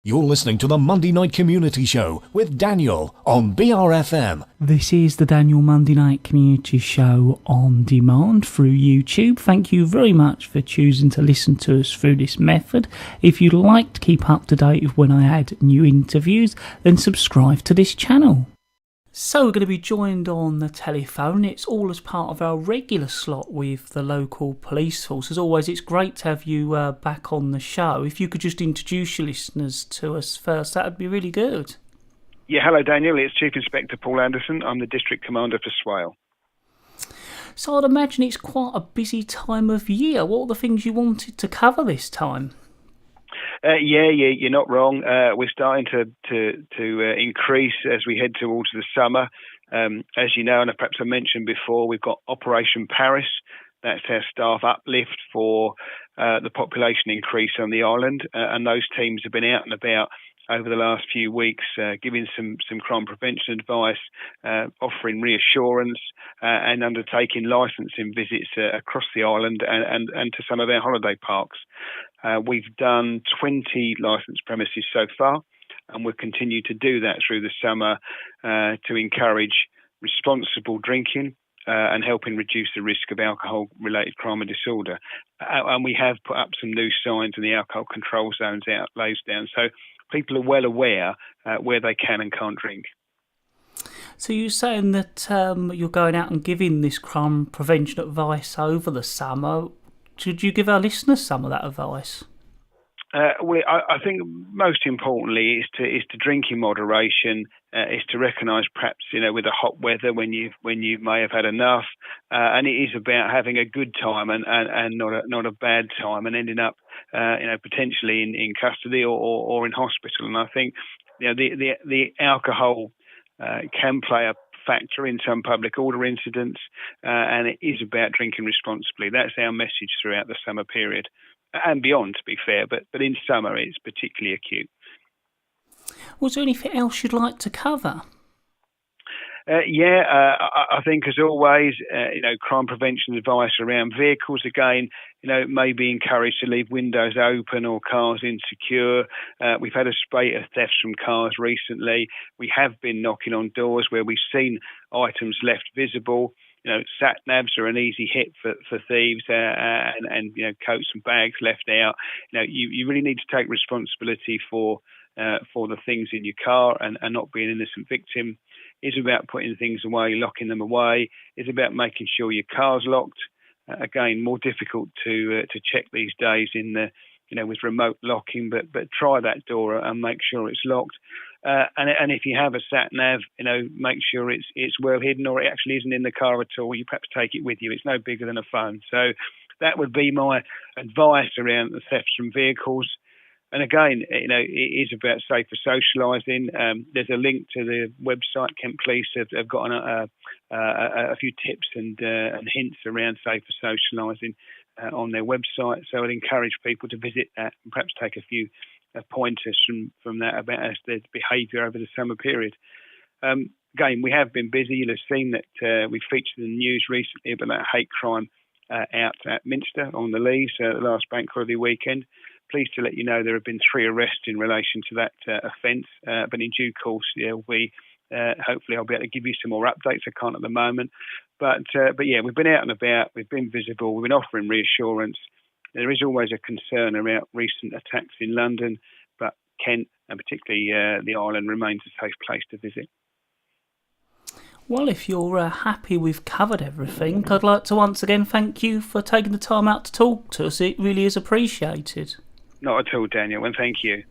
You're listening to the Monday Night Community Show with Daniel on BRFM. This is the Daniel Monday Night Community Show on demand through YouTube. Thank you very much for choosing to listen to us through this method. If you'd like to keep up to date with when I add new interviews, then subscribe to this channel. So we're going to be joined on the telephone. It's all as part of our regular slot with the local police force. As always, it's great to have you back on the show. If you could just introduce your listeners to us first, that would be really good. Yeah, hello Daniel, it's Chief Inspector Paul Anderson. I'm the District Commander for Swale. So I'd imagine it's quite a busy time of year. What are the things you wanted to cover this time? Yeah, you're not wrong. We're starting to increase as we head towards the summer. As you know, and perhaps I mentioned before, we've got Operation Paris. That's our staff uplift for the population increase on the island. And those teams have been out and about over the last few weeks, giving some crime prevention advice, offering reassurance, and undertaking licensing visits across the island and to some of our holiday parks. We've done 20 licensed premises so far, and we'll continue to do that through the summer to encourage responsible drinking and helping reduce the risk of alcohol-related crime and disorder. And we have put up some new signs in the alcohol control zones outlays down, so people are well aware where they can and can't drink. So you're saying that you're going out and giving this crime prevention advice over the summer. Should you give our listeners some of that advice? I think most importantly is to drink in moderation. Is to recognise perhaps with the hot weather when you may have had enough, and it is about having a good time and not a bad time and ending up potentially in custody or in hospital. And I think the alcohol can play a factor in some public order incidents, and it is about drinking responsibly. That's our message throughout the summer period and beyond, to be fair, but in summer it's particularly acute. Was there anything else you'd like to cover? I think as always, crime prevention advice around vehicles again, may be encouraged to leave windows open or cars insecure. We've had a spate of thefts from cars recently. We have been knocking on doors where we've seen items left visible. Sat navs are an easy hit for thieves, and coats and bags left out. You really need to take responsibility for the things in your car and not be an innocent victim. It's about putting things away, locking them away. It's about making sure your car's locked. Again, more difficult to check these days with remote locking, but try that door and make sure it's locked. And if you have a sat nav, make sure it's well hidden, or it actually isn't in the car at all. You perhaps take it with you. It's no bigger than a phone. So that would be my advice around the thefts from vehicles. And again, it is about safer socialising. There's a link to the website. Kent Police have got a few tips and hints around safer socialising on their website. So I'd encourage people to visit that and perhaps take a few pointers from that about their behaviour over the summer period. Again, we have been busy. You'll have seen that we featured in the news recently about that hate crime out at Minster on the Lees the last bank holiday weekend. Pleased to let you know there have been 3 arrests in relation to that offence, but in due course, hopefully I'll be able to give you some more updates. I can't at the moment, but yeah, we've been out and about, we've been visible, we've been offering reassurance. There is always a concern about recent attacks in London, but Kent and particularly the island remains a safe place to visit. Well, if you're happy we've covered everything, I'd like to once again thank you for taking the time out to talk to us. It really is appreciated. Not at all, Daniel, and thank you.